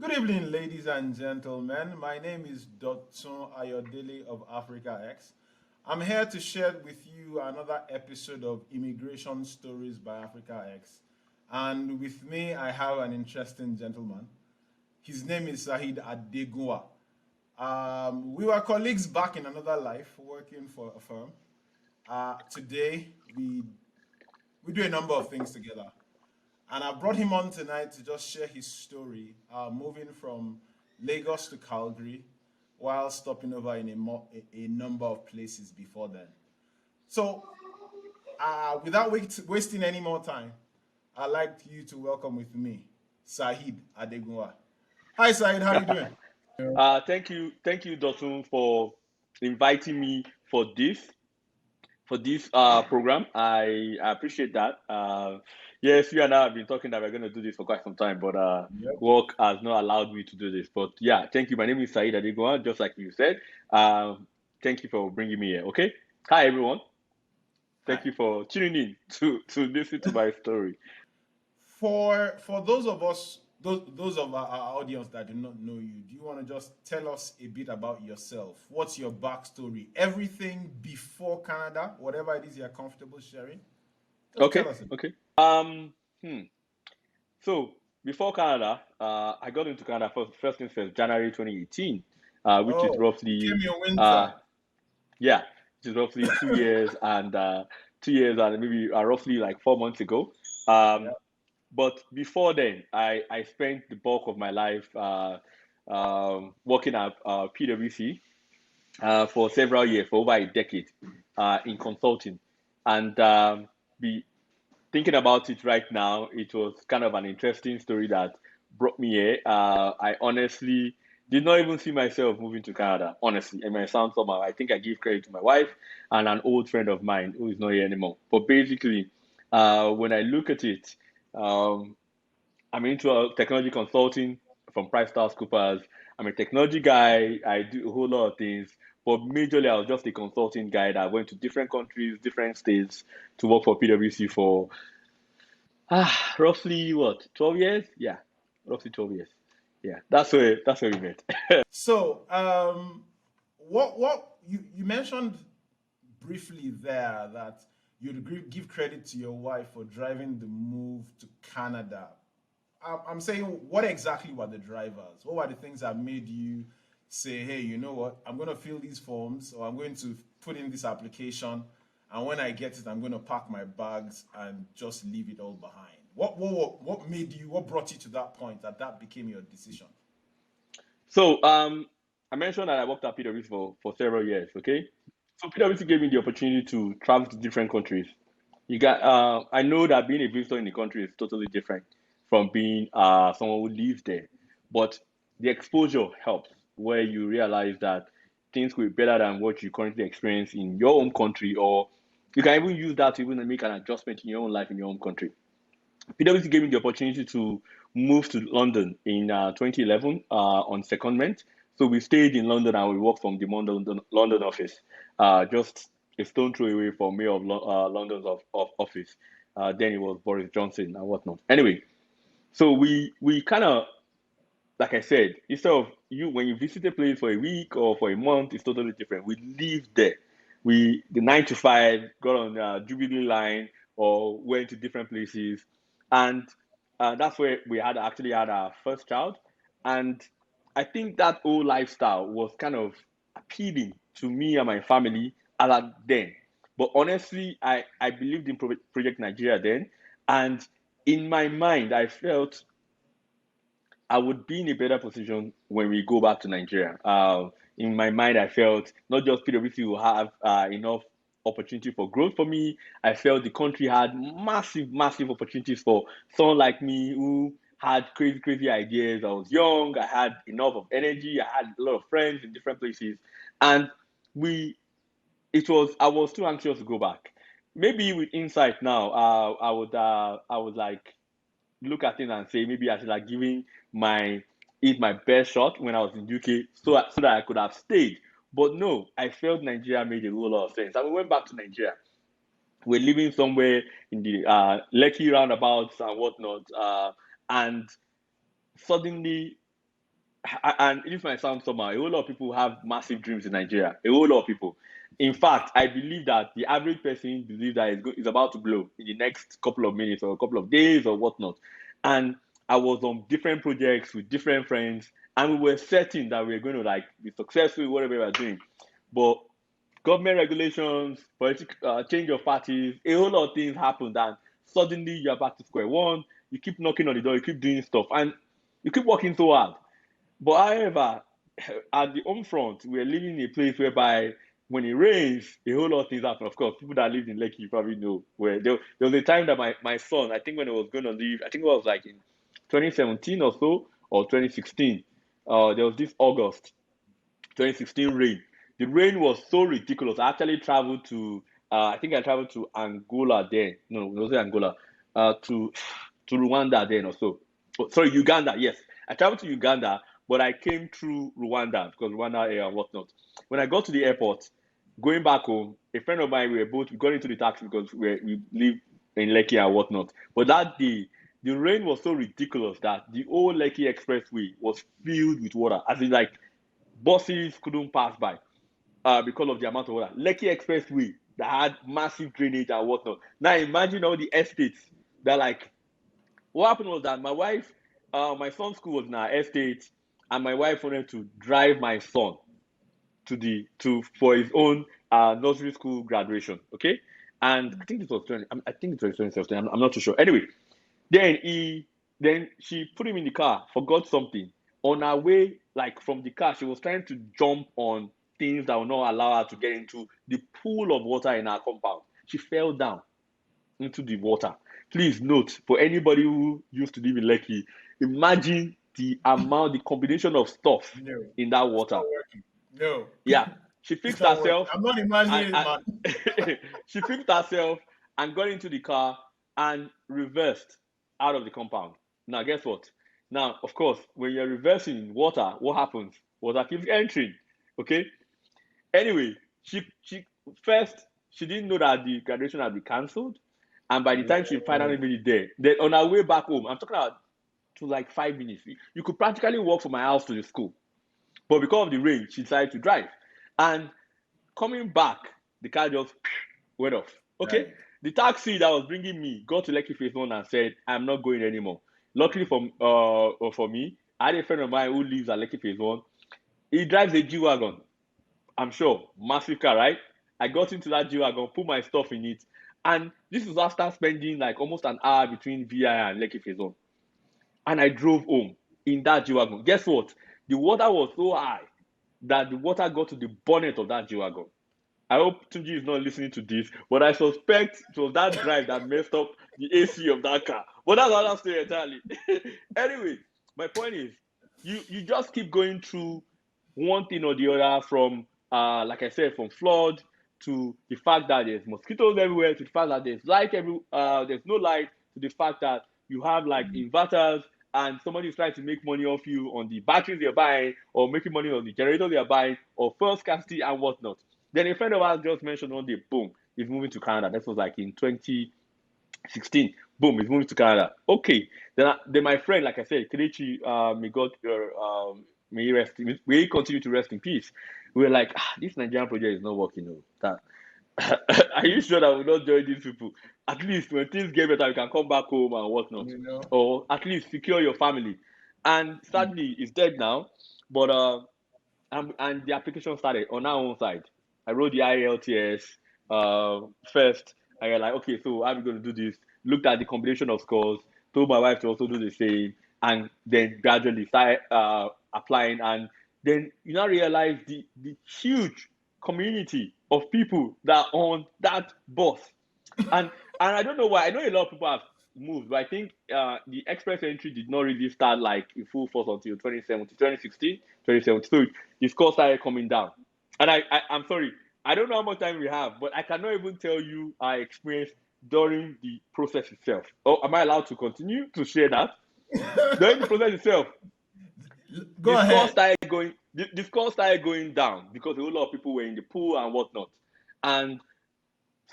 Good evening, ladies and gentlemen. My name is Dotun Ayodele of AfricaX. I'm here to share with you another episode of Immigration Stories by AfricaX. And with me, I have an interesting gentleman. His name is Saheed Adegunwa. We were colleagues back in another life working for a firm. Today, we do a number of things together. And I brought him on tonight to just share his story, moving from Lagos to Calgary while stopping over in a number of places before then. So, without wasting any more time, I'd like you to welcome with me Saheed Adegunwa. Hi, Saheed. How you doing? Thank you, Dotun, for inviting me for this program. I appreciate that. Yes, you and I have been talking that we're going to do this for quite some time, but Yep. work has not allowed me to do this. But yeah, thank you. My name is Saeed Adegunwa, just like you said. Thank you for bringing me here. Okay. Hi, everyone. Hi. Thank you for tuning in to listen to my story. For those of us, those of our audience that do not know you, do you want to just tell us a bit about yourself? What's your backstory? Everything before Canada, whatever it is you're comfortable sharing, just Okay. tell us a bit. Okay. Hmm. So before Canada, I got into Canada first things first, January 2018, which is Oh, you roughly, came your uh, winter. yeah, which is roughly 2 years and 2 years and maybe roughly like 4 months ago. Yeah. Um, but before then, I spent the bulk of my life working at PwC for several years, for over a decade, in consulting, and be thinking about it right now, it was kind of an interesting story that brought me here. I honestly did not even see myself moving to Canada. Honestly, it might sound somehow. I think I give credit to my wife and an old friend of mine who is not here anymore. But basically, when I look at it, um, I'm into technology consulting from PricewaterhouseCoopers. I'm a technology guy. I do a whole lot of things, but majorly I was just a consulting guy that went to different countries, different states to work for PwC for roughly what, 12 years? Yeah, roughly 12 years. Yeah, that's where we met. So, what you mentioned briefly there that you'd give credit to your wife for driving the move to Canada. I'm saying, what exactly were the drivers? What were the things that made you say, hey, you know what? I'm going to fill these forms or I'm going to put in this application. And when I get it, I'm going to pack my bags and just leave it all behind. What made you, what brought you to that point that that became your decision? So, I mentioned that I worked at PwC for several years, okay? So PwC gave me the opportunity to travel to different countries. I know that being a visitor in the country is totally different from being someone who lives there, but the exposure helps where you realize that things could be better than what you currently experience in your own country, or you can even use that to even make an adjustment in your own life in your own country. PwC gave me the opportunity to move to London in 2011 on secondment. So we stayed in London and we worked from the London office, just a stone throw away from Mayor of London's of office. Then it was Boris Johnson and whatnot. Anyway, so we kind of, like I said, instead of you when you visit a place for a week or for a month, it's totally different. We lived there. We the 9 to 5 got on Jubilee line or went to different places, and that's where we had actually had our first child. And I think that whole lifestyle was kind of appealing to me and my family at that then. But honestly, I believed in Project Nigeria then, and in my mind, I felt I would be in a better position when we go back to Nigeria. In my mind, I felt not just PwC will have enough opportunity for growth for me. I felt the country had massive, massive opportunities for someone like me who had crazy, crazy ideas. I was young. I had enough of energy. I had a lot of friends in different places, and we I was too anxious to go back. Maybe with insight now, I would like look at it and say maybe I should have given my my best shot when I was in UK so that I could have stayed. But no, I felt Nigeria made a whole lot of sense. And we went back to Nigeria. We're living somewhere in the Lekki roundabouts and whatnot. And suddenly and this might sound somehow, a whole lot of people have massive dreams in Nigeria. A whole lot of people. In fact, I believe that the average person believes that it's about to blow in the next couple of minutes or a couple of days or whatnot. And I was on different projects with different friends, and we were certain that we were going to like be successful in whatever we were doing. But government regulations, political change of parties, a whole lot of things happened, and suddenly you're back to square one. You keep knocking on the door, you keep doing stuff, and you keep working so hard. But however, at the home front, we're living in a place whereby when it rains, a whole lot of things happen. Of course, people that lived in Lekki you probably know where there was a time that my son, I think when he was going to leave, I think it was like in 2017 or so, or 2016, there was this August 2016 rain. The rain was so ridiculous. I actually traveled to, I think I traveled to Angola then. No, it wasn't Angola. To Rwanda then or so. Oh, sorry, Uganda. Yes, I traveled to Uganda, but I came through Rwanda because Rwanda air and whatnot. When I got to the airport, going back home, a friend of mine, we got into the taxi because we live in Lekki and whatnot. But that day, the rain was so ridiculous that the whole Lekki Expressway was filled with water. As in, like buses couldn't pass by because of the amount of water. Lekki Expressway that had massive drainage and whatnot. Now imagine all the estates that like what happened was that my son's school was in our estate, and my wife wanted to drive my son to for his own nursery school graduation. Okay, and I think it was 20. I think it was 2017. I'm not too sure. Anyway, then she put him in the car, forgot something. On her way, like from the car, she was trying to jump on things that will not allow her to get into the pool of water in her compound. She fell down into the water. Please note, for anybody who used to live in Lekki, imagine the combination of stuff No, in that it's not water. working. No, Yeah, she it's fixed not working. herself I'm not imagining it, and man. she fixed herself and got into the car and reversed out of the compound. Now, guess what? Now, of course, when you're reversing in water, what happens? Water keeps entering. Okay. Anyway, she first she didn't know that the graduation had been cancelled, and by the time she finally Whoa. made it there, then on her way back home, I'm talking about to like 5 minutes. You could practically walk from my house to the school, but because of the rain, she decided to drive. And coming back, the car just went off. Okay, Right. the taxi that was bringing me got to Lekki Phase One and said, "I'm not going anymore." Luckily for me, I had a friend of mine who lives at Lekki Phase One. He drives a G wagon. I'm sure, massive car, right? I got into that G wagon, put my stuff in it, and this was after spending like almost an hour between VI and Lekki Phase One. And I drove home in that G wagon. Guess what? The water was so high that the water got to the bonnet of that G wagon. I hope Tunji is not listening to this, but I suspect it was that drive that messed up the AC of that car. But that's another story entirely. Anyway, my point is, you just keep going through one thing or the other from, like I said, from flood to the fact that there's mosquitoes everywhere, to the fact that there's no light, to the fact that you have like inverters and somebody is trying to make money off you on the batteries they're buying, or making money on the generator they're buying, or fuel scarcity and whatnot. Then a friend of ours just mentioned one day, boom, he's moving to Canada. This was like in 2016. Boom, he's moving to Canada. Okay. Then my friend, like I said, Kelechi, may God, may he may he continue to rest in peace. We were like, this Nigerian project is not working. No, are you sure that we'll not join these people? At least when things get better, you can come back home and whatnot, You know. or at least secure your family. And Mm. sadly, it's dead now. But and the application started on our own side. I wrote the IELTS first. I was like, okay, so how are we going to do this? Looked at the combination of scores, told my wife to also do the same, and then gradually started applying. And then you now realize the huge community of people that are on that bus. And and I don't know why. I know a lot of people have moved, but I think the express entry did not really start like in full force until 2017, 2016, 2017. So the score started coming down. And I'm sorry, I don't know how much time we have, but I cannot even tell you our experience during the process itself. Oh, am I allowed to continue to share that? During the process itself, Go ahead. the score started going down because a whole lot of people were in the pool and whatnot. And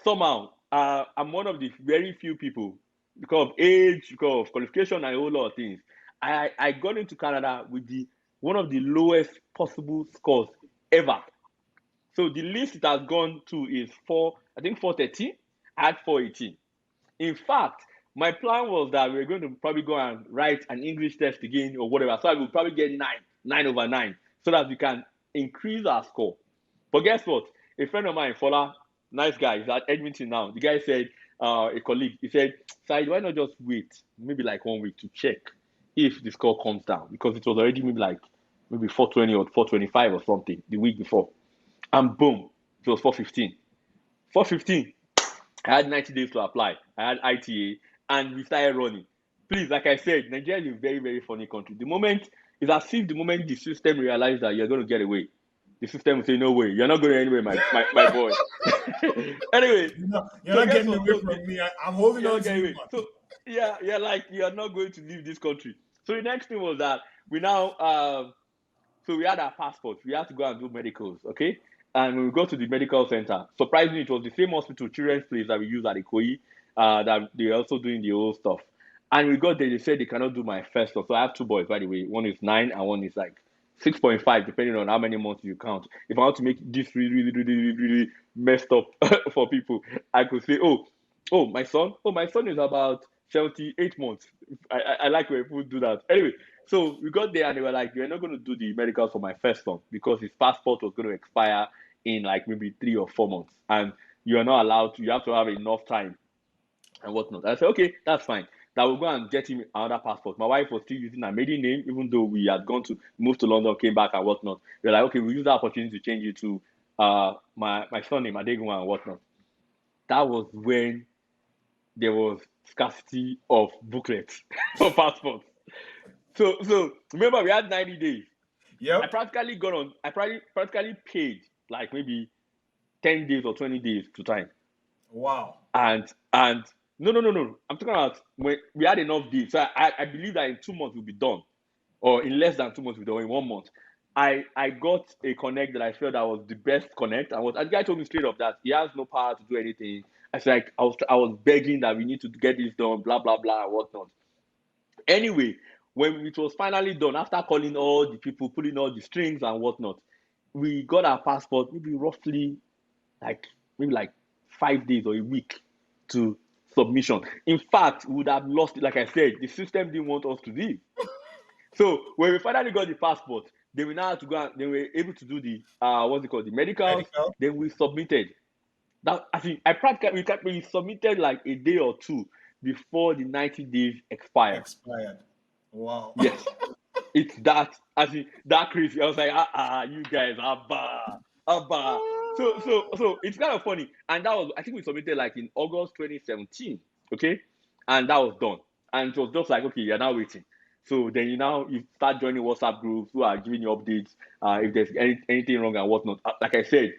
somehow I'm one of the very few people, because of age, because of qualification and a whole lot of things. I got into Canada with the one of the lowest possible scores ever. So the least it has gone to is I think 430. I had 418. In fact, my plan was that we were going to probably go and write an English test again or whatever. So I will probably get 9 over 9, so that we can increase our score. But guess what? A friend of mine, Fola, nice guy, he's at Edmonton now. The guy said, a colleague, he said, Said, why not just wait maybe like 1 week to check if the score comes down? Because it was already maybe 420 or 425 or something the week before. And boom, it was 415. 415. I had 90 days to apply. I had ITA, and we started running. Please, like I said, Nigeria is a very, very funny country. It's as if the moment the system realizes that you're going to get away, the system will say, no way, you're not going anywhere, my boy. Anyway, You're so not guess getting what? away from me. I'm holding You're on not to getting you, away. man. So, yeah, like, you're not going to leave this country. So the next thing was that we now, so we had our passports. We had to go and do medicals, okay? And when we go to the medical center, surprisingly, it was the same hospital, Children's Place, that we use at Ikoyi, that they're also doing the old stuff. And we got there, they said they cannot do my first one. So I have two boys, by the way. One is 9 and one is like 6.5, depending on how many months you count. If I want to make this really, really, really, really, really messed up for people, I could say, my son, my son is about 78 months. I like when people do that. Anyway, so we got there and they were like, you're not going to do the medical for my first son because his passport was going to expire in like maybe 3 or 4 months. And you are not allowed to, you have to have enough time and whatnot. I said, okay, that's fine. That we'll go and get him another passport. My wife was still using her maiden name, even though we had gone to move to London, came back and whatnot. We're like, okay, we'll use that opportunity to change it to my surname, Adegunwa and whatnot. That was when there was scarcity of booklets for passports. So remember we had 90 days. Yep. I practically paid like maybe 10 days or 20 days to time. Wow. And no. I'm talking about when we had enough days. So I believe that in 2 months we'll be done. Or in less than 2 months we'll be done, in 1 month. I got a connect that I felt that was the best connect. And the guy told me straight up that he has no power to do anything. I said like, I was begging that we need to get this done, blah blah blah, and whatnot. Anyway, when it was finally done, after calling all the people, pulling all the strings and whatnot, we got our passport maybe roughly like maybe like 5 days or a week to submission. In fact, we would have lost it. Like I said, the system didn't want us to leave. So when we finally got the passport, then we now had to go and then we were able to do the what's it called, the medicals. Medical Then we submitted. That I think I practically we submitted like a day or two before the 90 days expired. expired. Wow. Yes, it's that that crazy. I was like, you guys, abba. So it's kind of funny, and that was I think we submitted like in August 2017, okay, and that was done, and it was just like okay, you're now waiting. So then you start joining WhatsApp groups who are giving you updates, if there's anything wrong and whatnot. Like I said,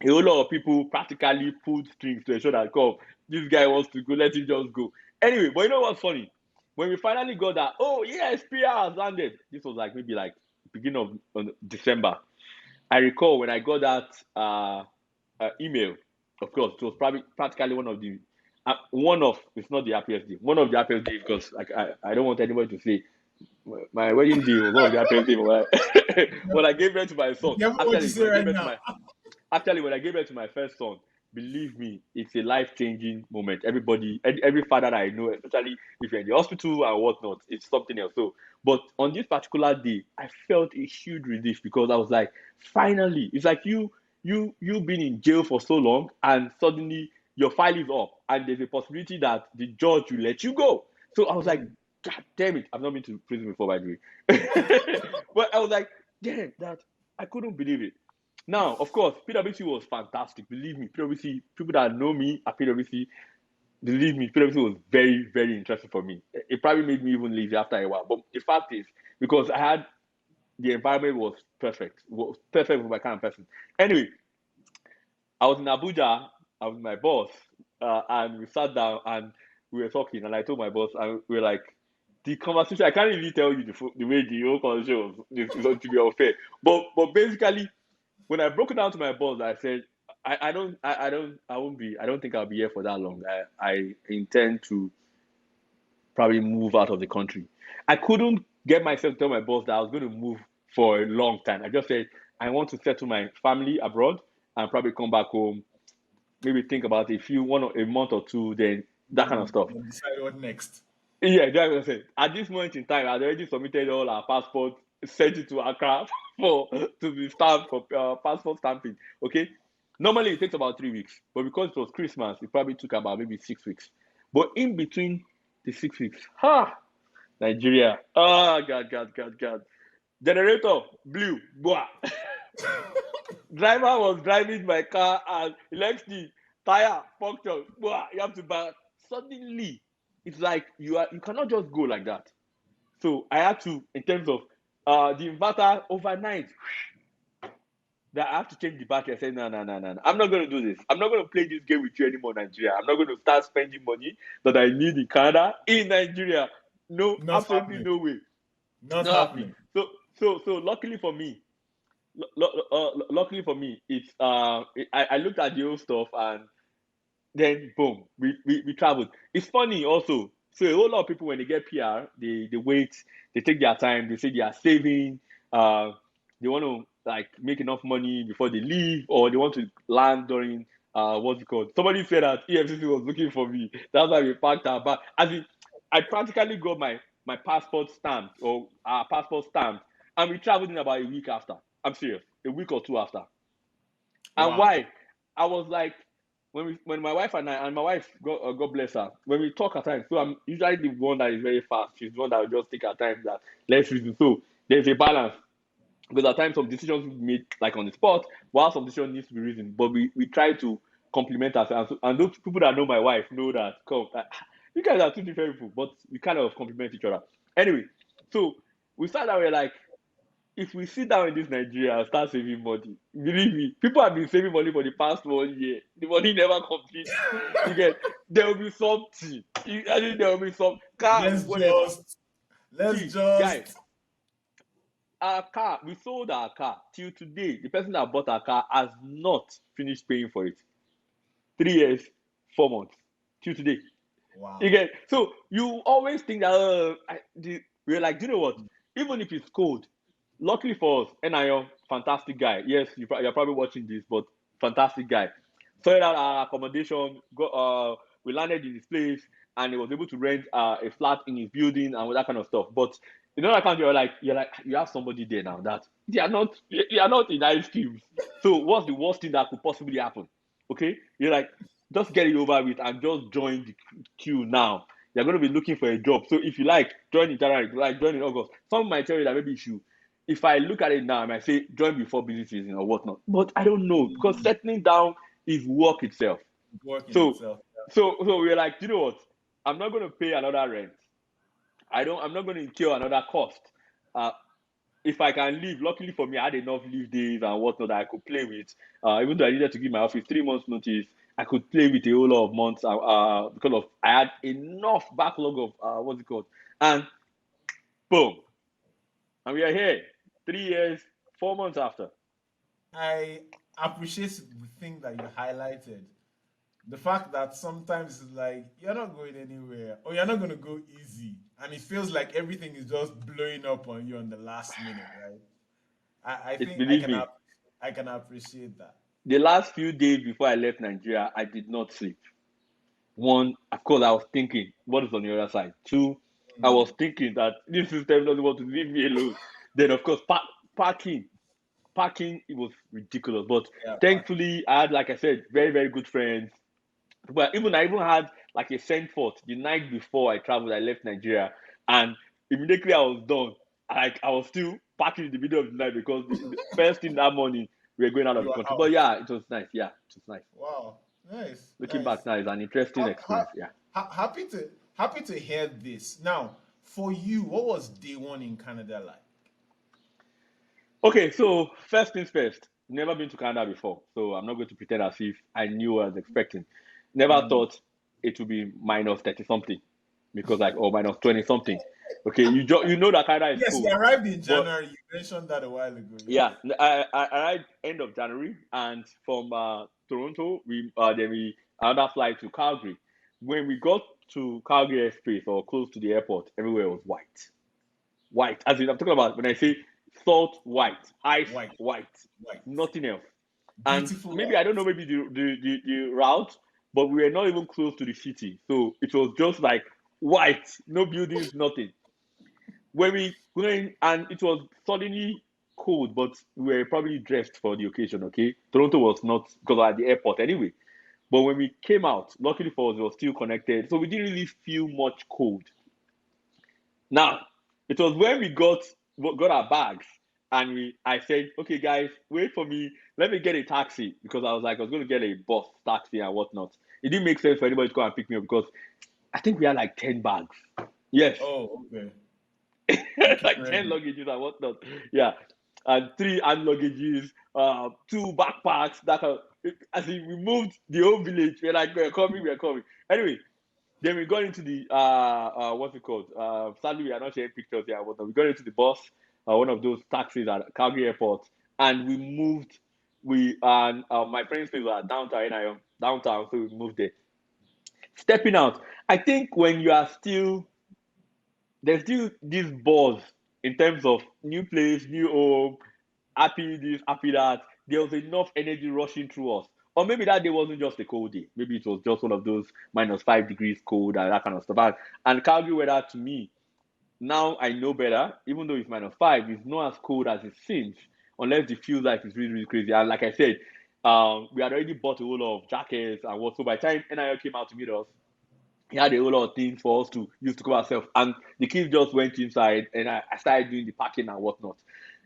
a whole lot of people practically pulled strings to ensure that come, this guy wants to go, let him just go. Anyway, but you know what's funny? When we finally got that, oh yes, PR has landed. This was like maybe like beginning of December. I recall when I got that email. Of course, it was probably practically it's not the happiest day, one of the happiest days because like I don't want anybody to say my wedding day was one of the happiest days. When I gave birth to my son, You have what to say right now. Actually, when I gave birth to my first son, believe me, it's a life-changing moment. Every father that I know, especially if you're in the hospital and whatnot, it's something else. So, but on this particular day, I felt a huge relief because I was like, finally, it's like you've been in jail for so long, and suddenly your file is up, and there's a possibility that the judge will let you go. So I was like, God damn it! I've not been to prison before, by the way. But I was like, damn, that I couldn't believe it. Now, of course, PwC was fantastic. Believe me, PwC, people that know me at PwC, believe me, PwC was very, very interesting for me. It probably made me even leave after a while. But the fact is, because the environment was perfect for my kind of person. Anyway, I was in Abuja, I was with my boss, and we sat down and we were talking, and I told my boss, and we were like, the conversation, I can't really tell you the way the whole conversation was going to be unfair. But basically, when I broke it down to my boss, I said, I don't think I'll be here for that long. I intend to probably move out of the country. I couldn't get myself to tell my boss that I was going to move for a long time. I just said I want to settle my family abroad and probably come back home. Maybe think about a month or two, then that kind of stuff. Then decide what next. Yeah, that's what I said. At this moment in time, I'd already submitted all our passports, sent it to Accra for to be stamped for passport stamping. Okay, normally it takes about 3 weeks, but because it was Christmas, it probably took about maybe 6 weeks. But in between the 6 weeks, Nigeria, God, generator blew, boah. Driver was driving my car and electric tire puncture. Boah, you have to buy. Suddenly, it's like you cannot just go like that. So I had to, in terms of the inverter overnight, that I have to change the battery. I said, no. I'm not going to do this. I'm not going to play this game with you anymore, Nigeria. I'm not going to start spending money that I need in Canada, in Nigeria. No, Not absolutely happening. no way. Not Not happening. happening. So luckily for me, luckily for me, it's I looked at the old stuff and then boom, we traveled. It's funny also. So a whole lot of people when they get PR, they wait, they take their time, they say they are saving, uh, they want to like make enough money before they leave, or they want to land during what's it called? Somebody said that EFCC was looking for me. That's why we packed our bag. As in, I practically got my passport stamped or our passport stamped, and we traveled in about a week after. I'm serious, a week or two after. And Wow. why? I was like, when my wife and my wife, God bless her, when we talk at times, so I'm usually the one that is very fast. She's the one that will just take her time that let's reason. So there's a balance because at times some decisions we made like on the spot, while some decision needs to be reasoned. But we try to complement ourselves. And those people that know my wife know that come, you guys are two different people, but we kind of complement each other. Anyway, so we started out, we're like, if we sit down in this Nigeria and start saving money, believe me, people have been saving money for the past 1 year. The money never completes. You get there will be something. I think there will be some car, Let's whatever. just let's See, guys, just our car, we sold our car till today. The person that bought our car has not finished paying for it. 3 years, 4 months, till today. You wow. get so you always think that we're like, do you know what? Even if it's cold, luckily for us, NIO, fantastic guy. Yes, you're probably watching this, but fantastic guy. Sorted out our accommodation. We landed in his place, and he was able to rent a flat in his building and all that kind of stuff. But in other country, you're like you have somebody there now that they are not in ice cubes. So what's the worst thing that could possibly happen? Okay, you're like just get it over with and just join the queue now. You're going to be looking for a job. So if you like, join in January, if you like, join in August. Some might tell you that maybe you should. If I look at it now, I might say join before busy season or whatnot. But I don't know because Mm, settling down is work itself. working So itself. so we're like, you know what? I'm not going to pay another rent. I'm not going to incur another cost. Uh, if I can leave, luckily for me, I had enough leave days and whatnot that I could play with. Even though I needed to give my office 3 months notice, I could play with a whole lot of months because of I had enough backlog of what's it called, and boom, and we are here, 3 years, 4 months after. I appreciate the thing that you highlighted. The fact that sometimes it's like you're not going anywhere or you're not going to go easy, and it feels like everything is just blowing up on you on the last minute, right? I It think believe me, I can appreciate that. the last few days before I left Nigeria, I did not sleep. One, of course, I was thinking, what is on the other side? Two, I Mm, was thinking that this system doesn't want to leave me alone. Then, of course, parking. Parking, it was ridiculous. But yeah, packing. thankfully, I had, like I said, very, very good friends. But I even had like a send forth the night before I traveled. I left Nigeria, and immediately I was done. I was still parking in the middle of the night because the first thing that morning we were going out of You the are country. out. But yeah, it was nice. Yeah, it was nice. Wow, nice, Looking back nice. now, it's an interesting Ha- experience. ha- Yeah. happy to hear this. Now, for you, what was day one in Canada like? Okay, so first things first. Never been to Canada before, so I'm not going to pretend as if I knew what I was expecting. Never Mm. thought it would be minus 30 something because like or minus 20 something. Okay, you know that Canada is Yes, you cold, arrived in but January. You mentioned that a while ago. Yes. yeah, I arrived end of January, and from Toronto we another flight to Calgary. When we got to Calgary airspace or close to the airport, everywhere was white. White, as in I'm talking about when I say salt white, ice White, white, white. nothing else. And Beautiful maybe I don't white. know, maybe the route, but we were not even close to the city, so it was just like white, no buildings, nothing. When we went, and it was suddenly cold, but we were probably dressed for the occasion. Okay, Toronto was not because we were at the airport anyway. But when we came out, luckily for us, we were still connected, so we didn't really feel much cold. Now, it was when we got our bags, and I said, okay, guys, wait for me. Let me get a taxi, because I was going to get a bus taxi and whatnot. It didn't make sense for anybody to come and pick me up, because I think we had like 10 bags. Yes, Oh, okay. You came like 10 ready. luggages and whatnot. Yeah, and three hand luggages, two backpacks. As in, we moved the whole village. We're like, we're coming, we're coming. Anyway, then we got into the what's it called? Sadly, we are not sharing pictures here. But we got into the bus, one of those taxis at Calgary Airport, and we moved. We and my friend's place was at downtown, downtown, so we moved there. Stepping out, I think when you are still there's still this buzz in terms of new place, new home, happy this, happy that. There was enough energy rushing through us. Or maybe that day wasn't just a cold day. Maybe it was just one of those -5 degrees cold and that kind of stuff. And Calgary weather, to me, now I know better, even though it's -5, it's not as cold as it seems, unless it feels like it's really, really crazy. And like I said, we had already bought a whole lot of jackets and what. So by the time NIL came out to meet us, he had a whole lot of things for us to use to cover ourselves. And the kids just went inside, and I started doing the packing and whatnot.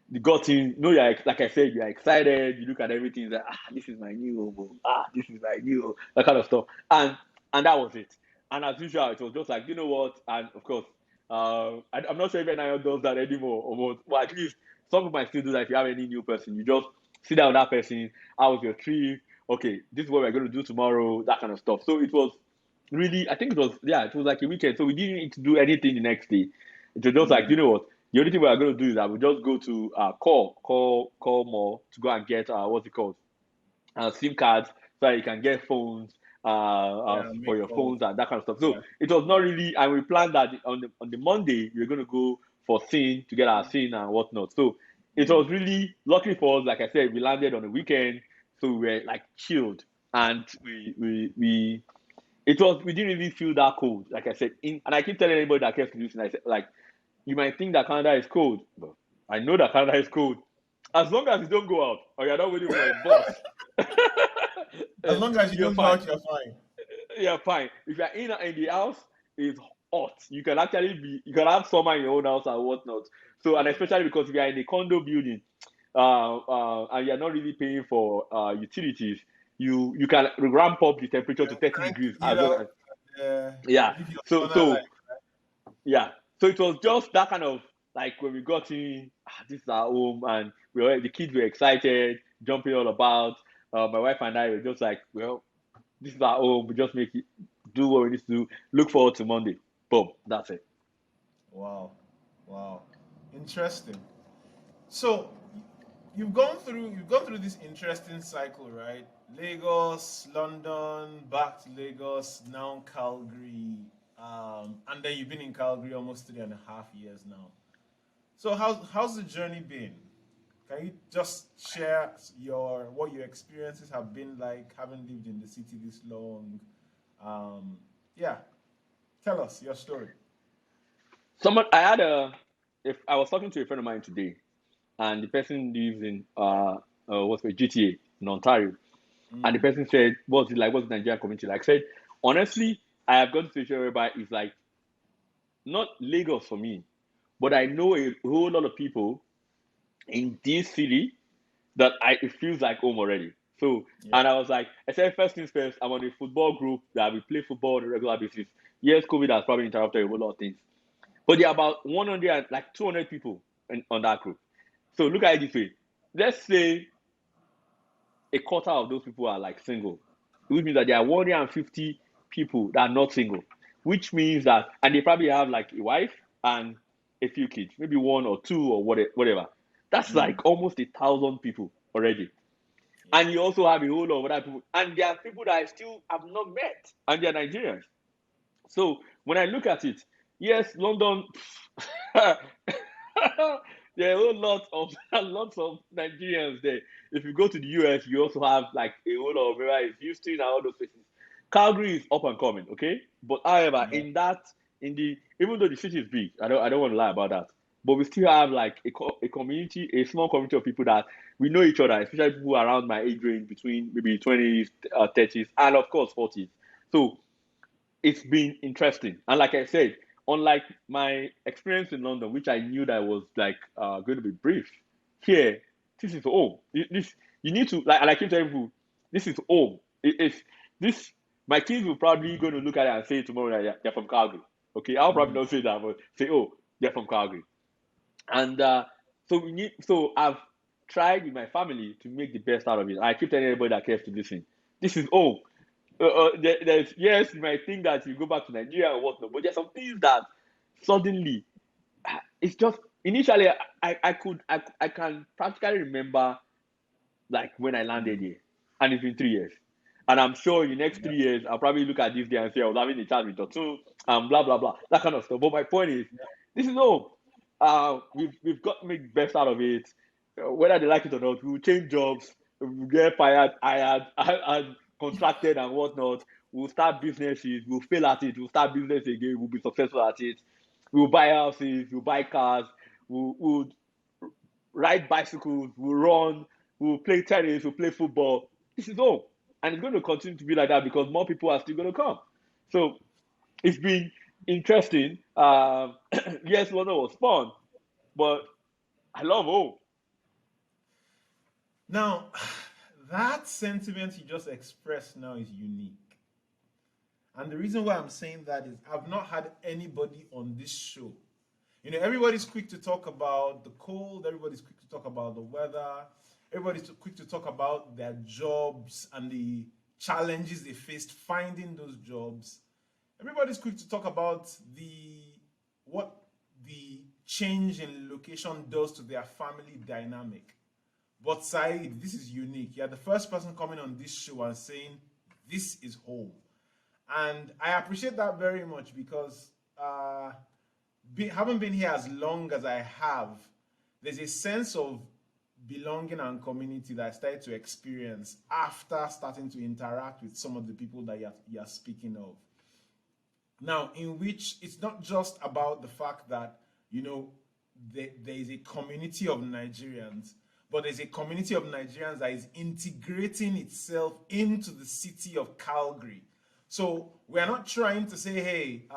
They got in, no, you're like I said, you're excited. You look at everything, like, this is my new home. This is my new home, that kind of stuff. And that was it. And as usual, it was just like, you know what? And of course, I'm not sure if anyone does that anymore, but at least some people might still do that. If you have any new person, you just sit down with that person. How was your trip? Okay, this is what we're going to do tomorrow, that kind of stuff. So it was really, I think it was, yeah, it was like a weekend. So we didn't need to do anything the next day. It was just like, Yeah. you know what? The only thing we are going to do is that we just go to call more to go and get what's it called? SIM cards, so that you can get phones Yeah. for Make your calls. phones and that kind of stuff. So Yeah. it was not really, and we planned that on the Monday we were going to go for SIN to get our SIN and whatnot. So it Mm. was really lucky for us. Like I said, we landed on the weekend, so we were like chilled, and we it was we didn't really feel that cold. Like I said, and I keep telling anybody that kept listening, I said, like, you might think that Canada is cold, but I know that Canada is cold. As long as you don't go out or you're not waiting for a bus, As long as you you're don't go fine. out, you're fine. You're fine. If you're in the house, it's hot. You can have summer in your own house and whatnot. So, and Yeah. especially because if you're in a condo building, and you're not really paying for utilities, you can ramp up the temperature to 30 Crank degrees it as well up. as, yeah. Live your So sauna so life. yeah. So it was just that kind of like when we got in, this is our home, and the kids were excited, jumping all about. My wife and I were just like, well, this is our home. We just make it, do what we need to do. Look forward to Monday. Boom. That's it. Wow. Wow. Interesting. So you've gone through this interesting cycle, right? Lagos, London, back to Lagos, now Calgary, and then you've been in Calgary almost 3.5 years now. So how's the journey been? Can you just share what your experiences have been like having lived in the city this long? Um, yeah, tell us your story. Someone I had a if I was talking to a friend of mine today, and the person lives in what's it, GTA in Ontario, and the Mm, person said, "What's it like? What's the Nigerian community like?" I said, honestly, I have got to a situation whereby it's like not Lagos for me, but I know a whole lot of people in this city that it feels like home already. So, yeah. and I was like, I said, first things first, I'm on a football group that we play football on a regular basis. Yes, COVID has probably interrupted a whole lot of things, but there are about 100, like 200 people on that group. So look at it this way. Let's say a quarter of those people are like single, which means that there are 150 people that are not single, which means that, and they probably have like a wife and a few kids, maybe one or two or whatever. That's Mm, like almost 1,000 people already. yeah. And you also have a whole lot of other people. And there are people that I still have not met, and they're Nigerians. So when I look at it, yes, London, there are a whole lot of lots of Nigerians there. If you go to the US, you also have like a whole lot of where is Houston and all those places. Calgary is up and coming, okay? But however, Yeah. in the even though the city is big, I don't want to lie about that. But we still have like a community, a small community of people that we know each other, especially people around my age range between maybe 20s, 30s, and of course 40s. So it's been interesting. And like I said, unlike my experience in London, which I knew that was like going to be brief, here, this is home. This you need to like, and I keep telling people, this is home. It's this. My kids will probably going to look at it and say tomorrow that they're from Calgary. Okay, I'll probably Mm. not say that, but say, oh, they're from Calgary. And so I've tried with my family to make the best out of it. I keep telling everybody that cares to listen. This is home. There's yes, you might think that you go back to Nigeria or whatnot, but there's some things that suddenly it's just initially I can practically remember like when I landed here, and it's been 3 years. And I'm sure in the next Yeah. 3 years, I'll probably look at this day and say I was having a chat with Dotun and blah blah blah, that kind of stuff. But my point is, Yeah. this is home. We've got to make the best out of it. Whether they like it or not, we'll change jobs, we'll get fired, hired, and contracted and whatnot. We'll start businesses, we'll fail at it, we'll start business again, we'll be successful at it. We'll buy houses, we'll buy cars, we'll ride bicycles, we'll run, we'll play tennis, we'll play football. This is home. And it's going to continue to be like that because more people are still going to come. So it's been interesting. Yes, London was fun, but I love home. Now, that sentiment you just expressed now is unique. And the reason why I'm saying that is I've not had anybody on this show. You know, everybody's quick to talk about the cold, everybody's quick to talk about the weather, everybody's quick to talk about their jobs and the challenges they faced finding those jobs. Everybody's quick to talk about the what the change in location does to their family dynamic. But Saeed, this is unique. You're the first person coming on this show and saying this is home. And I appreciate that very much because having been here as long as I have, there's a sense of belonging and community that I started to experience after starting to interact with some of the people that you're speaking of. Now, in which it's not just about the fact that, you know, there is a community of Nigerians, but there's a community of Nigerians that is integrating itself into the city of Calgary. So we're not trying to say, hey,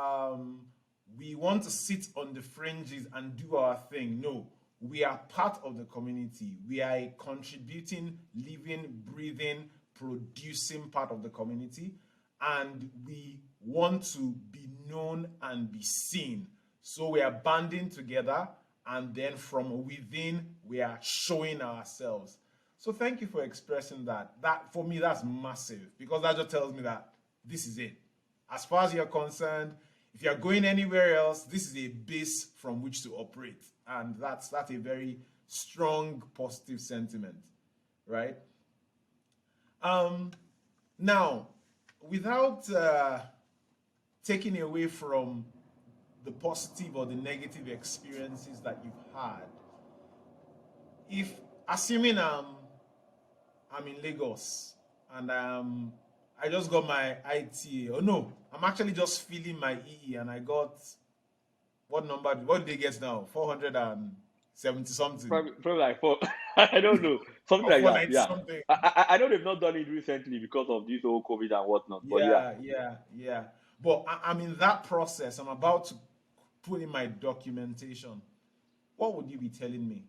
we want to sit on the fringes and do our thing. No, we are part of the community. We are a contributing, living, breathing, producing part of the community. And we want to be known and be seen. So we are banding together, and then from within, we are showing ourselves. So thank you for expressing that. That for me, that's massive because that just tells me that this is it. As far as you're concerned, if you're going anywhere else, this is a base from which to operate. And that's a very strong positive sentiment, right? Now, without taking away from the positive or the negative experiences that you've had, if assuming I'm in Lagos and I just got my ITA, or no, I'm actually just filling my EE and I got what number? What did they get now? 470 something Probably like four. I don't know, something or like that. 490 Yeah, something. I know they've not done it recently because of this whole COVID and whatnot. But yeah, Yeah. But I'm in that process. I'm about to put in my documentation. What would you be telling me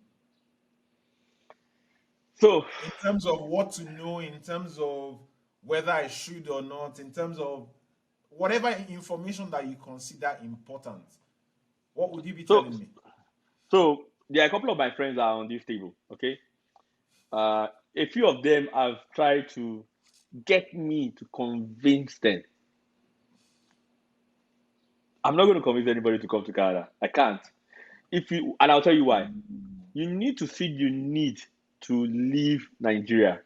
so in terms of what to know, in terms of whether I should or not, in terms of whatever information that you consider important? What would you be so telling me? so there are a couple of my friends are on this table. Okay, a few of them have tried to get me to convince them. I'm not going to convince anybody to come to Canada. I can't. If you, and I'll tell you why. You need to feel you need to leave Nigeria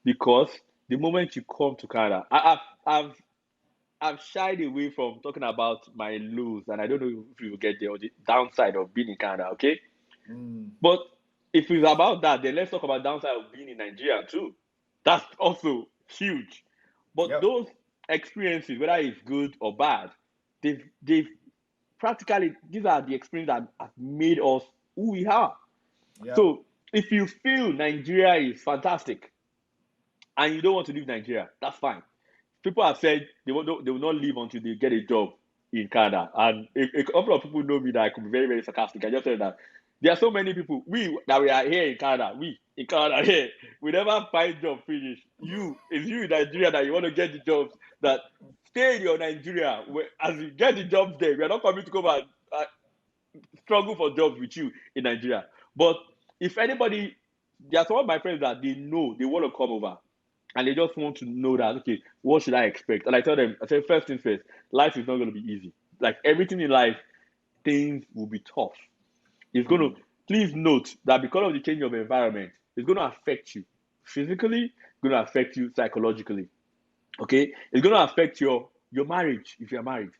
because the moment you come to Canada, I've shied away from talking about my lows, and I don't know if you will get there or the downside of being in Canada. Okay, Mm. But if it's about that, then let's talk about downside of being in Nigeria too. That's also huge. But Yep. those experiences, whether it's good or bad, they've practically, these are the experiences that have made us who we are. Yep. So if you feel Nigeria is fantastic and you don't want to leave Nigeria, that's fine. People have said they will not leave until they get a job in Canada. And a couple of people know me that I could be very, very sarcastic. I just said that there are so many people, we are here in Canada, we in Canada here, we never find job finish. It's you in Nigeria that you want to get the jobs, that stay in your Nigeria. Where, as you get the jobs there, we are not coming to come and struggle for jobs with you in Nigeria. But if anybody, there are some of my friends that they know they want to come over and they just want to know that, okay, what should I expect? And I tell them, I say, first things first, life is not going to be easy. Like everything in life, things will be tough. It's going to, please note that because of the change of environment, it's going to affect you physically, it's going to affect you psychologically. Okay, it's going to affect your marriage if you're married,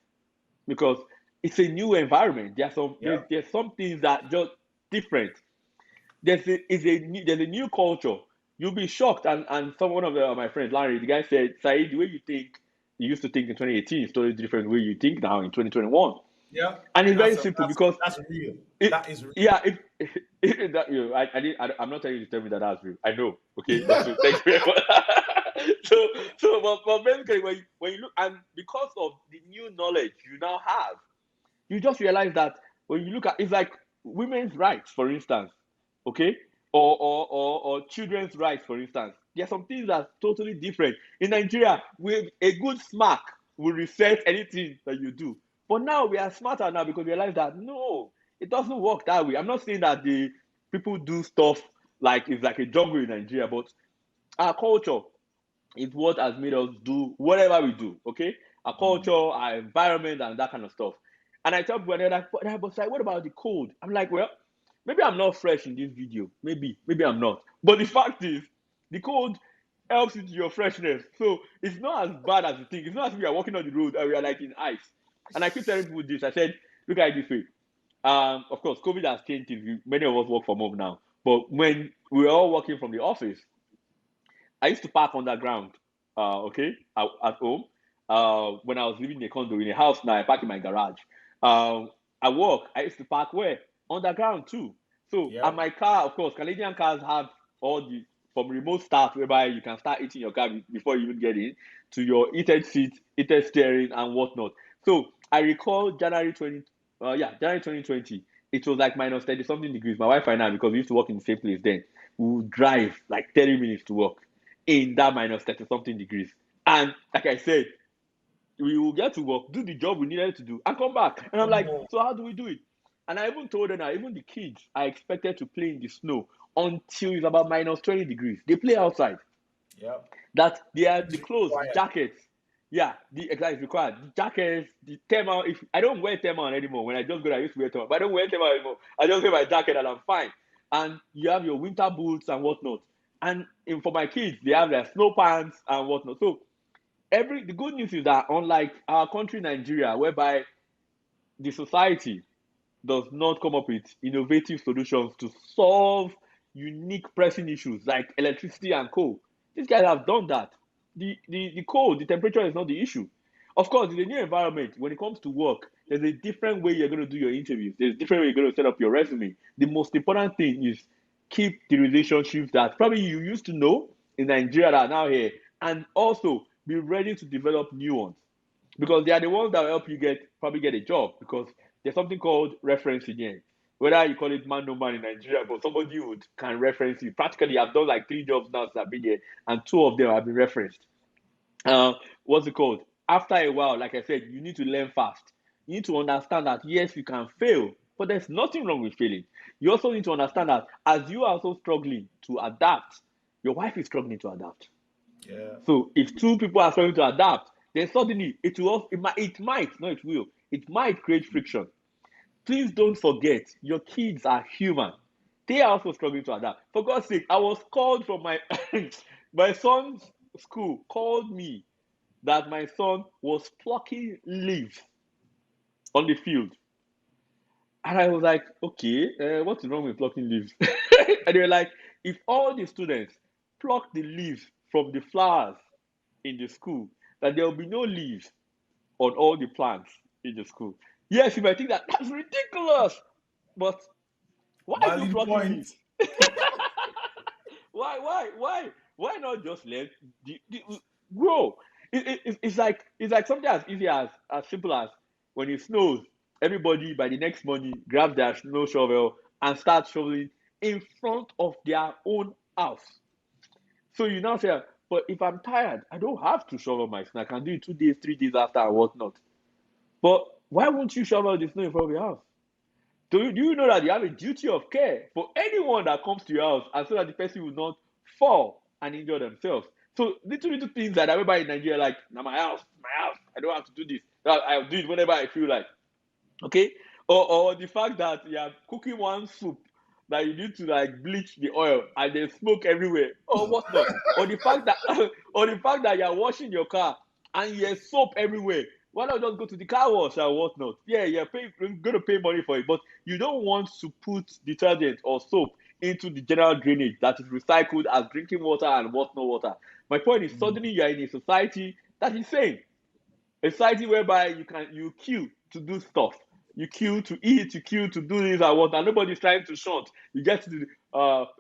because it's a new environment. Yep. There's some things that just different. There's a new culture. You'll be shocked. And one of my friends, Larry, the guy said, Saeed, the way you used to think in 2018 is totally different the way you think now in 2021. Yep. And it's very That's simple because that's real. it, That is real. yeah, that, I'm not telling you to tell me that that's real. I know. Okay, that's true. Thank you very much. But basically, when you look, and because of the new knowledge you now have, you just realize that when you look at, it's like women's rights, for instance, okay, or children's rights, for instance. There are some things that are totally different in Nigeria. With a good smack will reset anything that you do. But now we are smarter now because we realize that no, it doesn't work that way. I'm not saying that the people do stuff like it's like a jungle in Nigeria, but our culture is what has made us do whatever we do. Okay, our culture, our environment, and that kind of stuff. And I tell people, they're like, but like, what about the code? I'm like, well, maybe I'm not fresh in this video. Maybe I'm not. But the fact is, the code helps with your freshness. So it's not as bad as you think. It's not as if we are walking on the road and we are like in ice. And I keep telling people this. I said, look at it this way. Of course, COVID has changed things. Many of us work from home now. But when we were all working from the office, I used to park underground, okay, at home. When I was living in a condo, in a house now, I park in my garage. At work, I used to park where? Underground too. So, and Yep. my car, of course, Canadian cars have all the, from remote start, whereby you can start eating your car before you even get in, to your heated seat, heated steering, and whatnot. So, I recall January 2020, it was like minus 30 something degrees. My wife and I, because we used to work in the same place then, we would drive like 30 minutes to work in that minus 30 something degrees. And like I said, we will get to work, do the job we needed to do, and come back. And I'm like, so how do we do it? And I even told them that even the kids are expected to play in the snow until it's about minus 20 degrees. They play outside. Yep. That they are the It's clothes, the required. jackets. Yeah, the exact required. The jackets, the thermal. If I don't wear thermal anymore, when I just go there, I used to wear thermal, but I don't wear thermal anymore. I just wear my jacket and I'm fine. And you have your winter boots and whatnot. And for my kids, they have their snow pants and whatnot. So the good news is that unlike our country, Nigeria, whereby the society does not come up with innovative solutions to solve unique pressing issues like electricity and coal. These guys have done that. The cold, the temperature is not the issue. Of course, in a new environment, when it comes to work, there's a different way you're going to do your interviews. There's a different way you're going to set up your resume. The most important thing is keep the relationships that probably you used to know in Nigeria that are now here, and also be ready to develop new ones because they are the ones that will help you probably get a job because there's something called reference again. Whether you call it man no man in Nigeria, but somebody would can reference you. Practically, I've done like 3 jobs now since I've been here, and 2 of them have been referenced. What's it called? After a while, like I said, you need to learn fast. You need to understand that yes, you can fail, but there's nothing wrong with failing. You also need to understand that as you are also struggling to adapt, your wife is struggling to adapt. Yeah. So if two people are struggling to adapt, then suddenly it might create friction. Please don't forget, your kids are human. They are also struggling to adapt. For God's sake, I was called from my my son's school called me that my son was plucking leaves on the field. And I was like, okay, what's wrong with plucking leaves? And they were like, if all the students pluck the leaves from the flowers in the school, that there will be no leaves on all the plants in the school. Yes, you might think that that's ridiculous, but why are you Valid plucking point. leaves? Why not just let the grow? It's like something as easy as simple as when it snows, everybody by the next morning grab their snow shovel and start shoveling in front of their own house. So you now say, but if I'm tired, I don't have to shovel my snow. I can do it 2 days, 3 days after and whatnot. But why won't you shovel the snow in front of your house? Do you know that you have a duty of care for anyone that comes to your house, and so that the person will not fall and injure themselves? So little things like that everybody in Nigeria like, now my house, I don't have to do this. I'll do it whenever I feel like. Okay? Or the fact that you are cooking one soup that you need to like bleach the oil and there's smoke everywhere, or whatnot. Or the fact that or the fact that you're washing your car and there's soap everywhere. Why not just go to the car wash and whatnot? Yeah, you're going to pay money for it, but you don't want to put detergent or soap into the general drainage that is recycled as drinking water and whatnot water. My point is, suddenly you're in a society that is sane, a society whereby you queue to do stuff, you queue to eat, you queue to do this and what, and nobody's trying to short. You get to the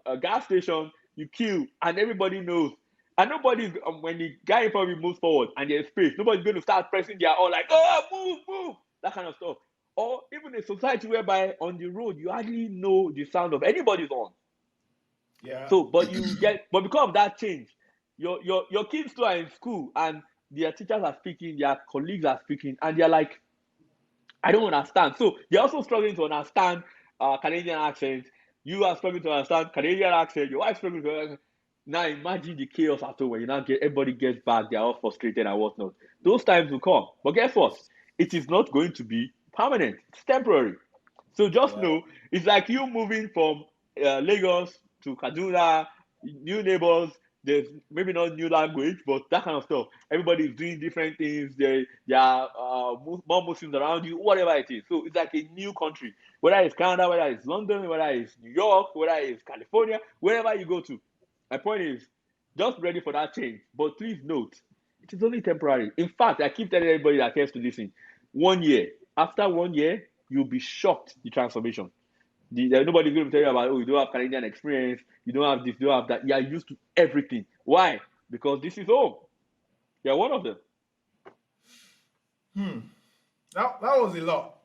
a gas station, you queue, and everybody knows. And nobody's when the guy in front of you moves forward and there's space, nobody's going to start pressing their all like, oh, move, that kind of stuff. Or even a society whereby on the road you hardly know the sound of anybody's horn. Yeah. So, but because of that change, your kids too are in school and their teachers are speaking, their colleagues are speaking, and they're like, I don't understand. So they're also struggling to understand Canadian accent. You are struggling to understand Canadian accent. Your wife's struggling to understand. Now imagine the chaos at home when you now get everybody gets back, they're all frustrated and whatnot. Those times will come. But guess what? It is not going to be permanent. It's temporary. So just Yeah. know it's like you moving from Lagos to Kaduna, new neighbors. There's maybe not new language, but that kind of stuff. Everybody is doing different things. There are more Muslims around you, whatever it is. So it's like a new country. Whether it's Canada, whether it's London, whether it's New York, whether it's California, wherever you go to. My point is, just ready for that change. But please note, it is only temporary. In fact, I keep telling everybody that cares to listen. 1 year. After 1 year, you'll be shocked the transformation. Nobody's going to tell you about, oh, you don't have Canadian experience, you don't have this, you don't have that. You are used to everything. Why? Because this is home. You're one of them. That was a lot.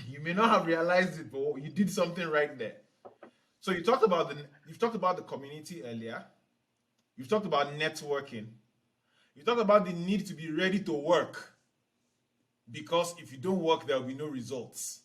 You may not have realized it, but you did something right there. So you've talked about the community earlier. You've talked about networking. You talked about the need to be ready to work, because if you don't work, there will be no results.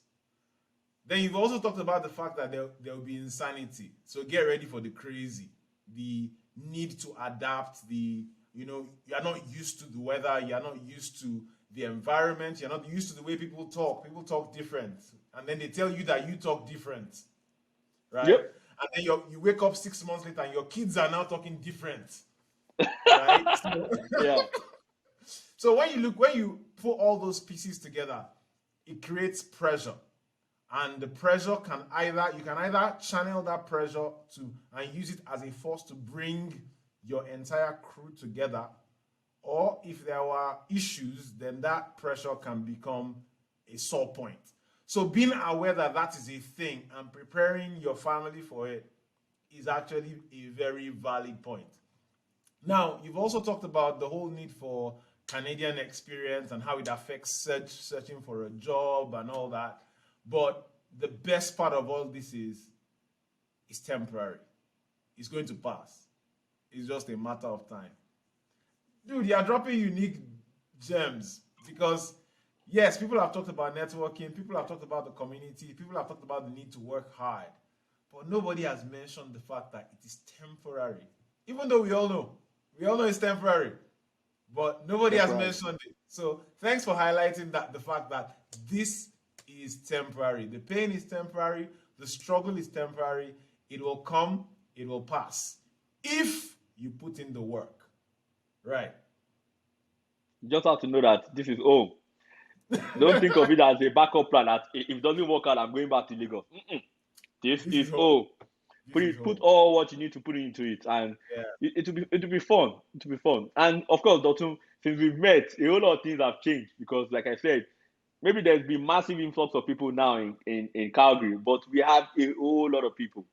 Then you've also talked about the fact that there will be insanity. So get ready for the crazy, the need to adapt, you're not used to the weather, you're not used to the environment, you're not used to the way people talk. People talk different. And then they tell you that you talk different, right? Yep. And then you wake up 6 months later and your kids are now talking different, right? Yeah. So when you put all those pieces together, it creates pressure. And the pressure you can either channel that pressure to and use it as a force to bring your entire crew together, or if there were issues, then that pressure can become a sore point. So being aware that that is a thing and preparing your family for it is actually a very valid point. Now, you've also talked about the whole need for Canadian experience and how it affects searching for a job and all that. But the best part of all this is it's temporary. It's going to pass. It's just a matter of time. Dude, you're dropping unique gems because, yes, people have talked about networking, people have talked about the community, people have talked about the need to work hard. But nobody has mentioned the fact that it is temporary. Even though we all know it's temporary, but nobody That's has right. mentioned it. So thanks for highlighting the fact that this is temporary. The pain is temporary, the struggle is temporary. It will come, it will pass. If you put in the work. Right. You just have to know that this is home. Don't think of it as a backup plan that if it doesn't work out, I'm going back to Lagos. This This is is home. oh, This is put home. all what you need to put into it, and Yeah. it will be fun. It will be fun. And of course, Dotun, since we've met, a whole lot of things have changed because, like I said, maybe there's been massive influx of people now in Calgary, but we have a whole lot of people,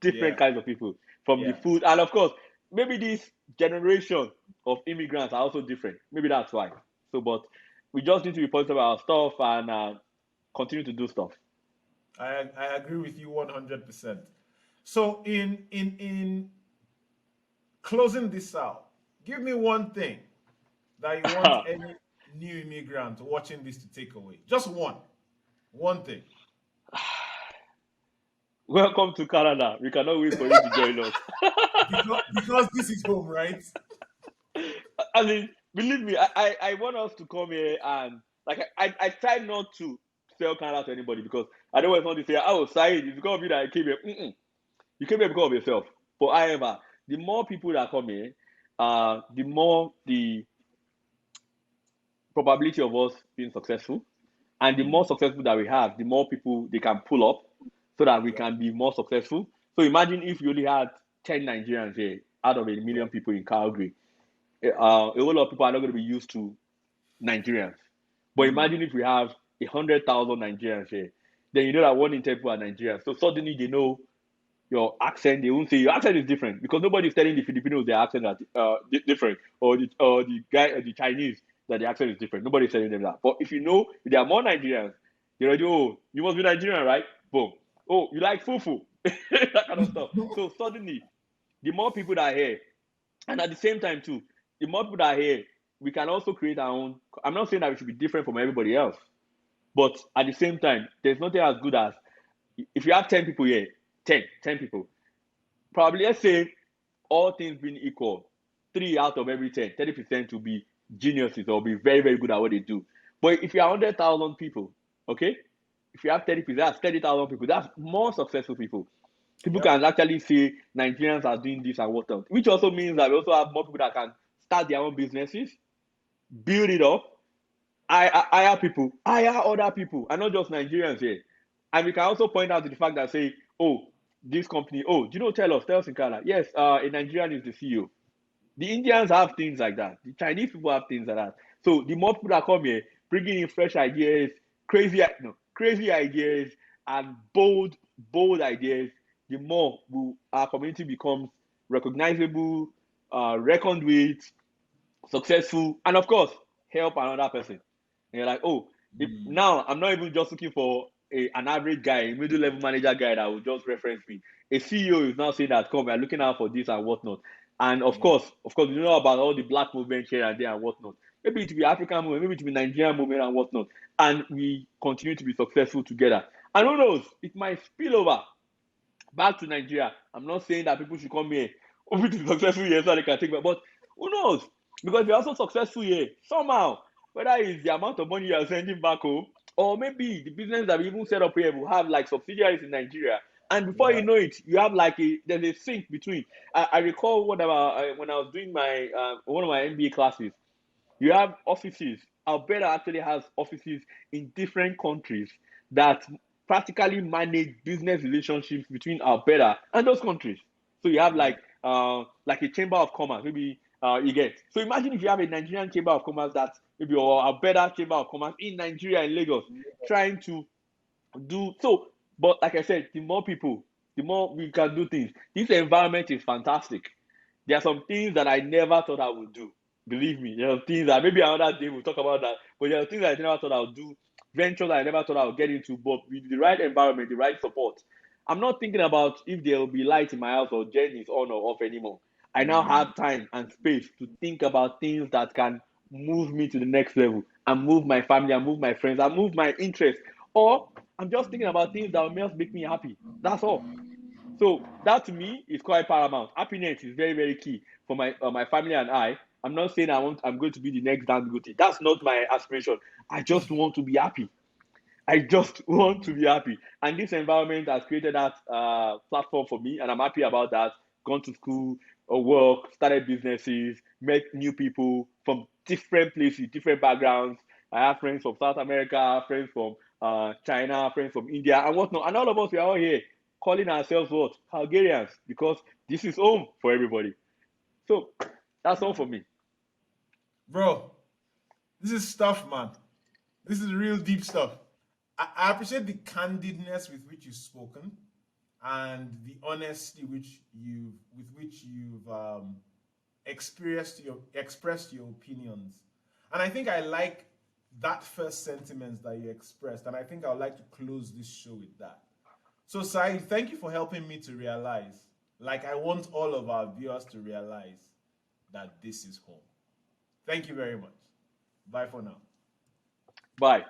different Yeah. kinds of people from the Yeah. food, and of course, maybe this generation of immigrants are also different. Maybe that's why. So, but we just need to be positive about our stuff and continue to do stuff. I agree with you 100%. So in closing this out, give me one thing that you want any new immigrant watching this to take away. Just one. One thing. Welcome to Canada. We cannot wait for you to join us. Because this is home, right? I mean, believe me, I want us to come here and like I try not to sell Canada to anybody because I don't want someone to say, "Oh, Saeed, it's because of you that I came here." You came here because of yourself. But however, the more people that come here, the more the probability of us being successful, and the more successful that we have, the more people they can pull up, so that we Yep. can be more successful. So imagine if you only had 10 Nigerians here out of a million Yep. people in Calgary. A whole lot of people are not going to be used to Nigerians. But imagine if we have 100,000 Nigerians here, then you know that 1 in 10 people are Nigerians. So suddenly they know your accent. They won't say your accent is different because nobody's telling the Filipinos their accent is different, or the guy or the Chinese that the accent is different. Nobody's telling them that. But if you know if there are more Nigerians, they already you must be Nigerian, right? Boom. Oh, you like fufu, that kind of stuff. So suddenly, the more people that are here, and at the same time too, the more people that are here, we can also create our own. I'm not saying that we should be different from everybody else, but at the same time, there's nothing as good as if you have 10 people here, 10 people, probably let's say all things being equal, 3 out of every 10, 30% will be geniuses or be very, very good at what they do. But if you have 100,000 people, okay, if you have 30 people, that's 30,000 people, that's more successful people. People Yep. can actually say Nigerians are doing this and whatnot, which also means that we also have more people that can start their own businesses, build it up, hire people, hire other people, and not just Nigerians here. And we can also point out to the fact that say, oh, this company, oh, do you know, tell us in Canada, yes, a Nigerian is the CEO. The Indians have things like that. The Chinese people have things like that. So the more people that come here, bringing in fresh ideas, crazy ideas, and bold ideas, the more our community becomes recognizable, reckoned with, successful, and of course, help another person. And you're like, oh, if now I'm not even just looking for an average guy, a middle level manager guy that will just reference me. A CEO is now saying that, come, we're looking out for this and whatnot. And of course, you know about all the black movement here and there and whatnot. Maybe it will be African movement, maybe it will be Nigerian movement and whatnot. And we continue to be successful together. And who knows, it might spill over back to Nigeria. I'm not saying that people should come here only to be successful here so they can take back, but who knows? Because they're also successful here somehow, whether it's the amount of money you are sending back home, or maybe the business that we even set up here will have like subsidiaries in Nigeria. And before you Yeah. know it, you have like there's a sync between. I recall whatever when I was doing my one of my MBA classes, you have offices. Alberta actually has offices in different countries that practically manage business relationships between Alberta and those countries. So you have Yeah. like a chamber of commerce, maybe you get. So imagine if you have a Nigerian chamber of commerce that maybe or Alberta chamber of commerce in Nigeria in Lagos trying to do so. But like I said, the more people, the more we can do things. This environment is fantastic. There are some things that I never thought I would do. Believe me, there are things that maybe another day we'll talk about that. But there are things that I never thought I would do, ventures that I never thought I would get into. But with the right environment, the right support, I'm not thinking about if there will be light in my house or Jen is on or off anymore. I now have time and space to think about things that can move me to the next level and move my family and move my friends and move my interests. Or I'm just thinking about things that will just make me happy. That's all. So that to me is quite paramount. Happiness is very, very key for my family and I. I'm not saying I'm going to be the next Dan Gote. That's not my aspiration. I just want to be happy. I just want to be happy. And this environment has created that platform for me, and I'm happy about that. Gone to school or work, started businesses, met new people from different places, different backgrounds, I have friends from South America, friends from China, friends from India, and whatnot. And all of us, we are all here calling ourselves what? Calgarians, because this is home for everybody. So that's all for me. Bro, this is stuff, man. This is real deep stuff. I appreciate the candidness with which you've spoken and the honesty with which you've expressed your opinions. And I think I like that first sentiment that you expressed, and I think I would like to close this show with that. So, Saeed, thank you for helping me to realize, like I want all of our viewers to realize, that this is home. Thank you very much. Bye for now. Bye.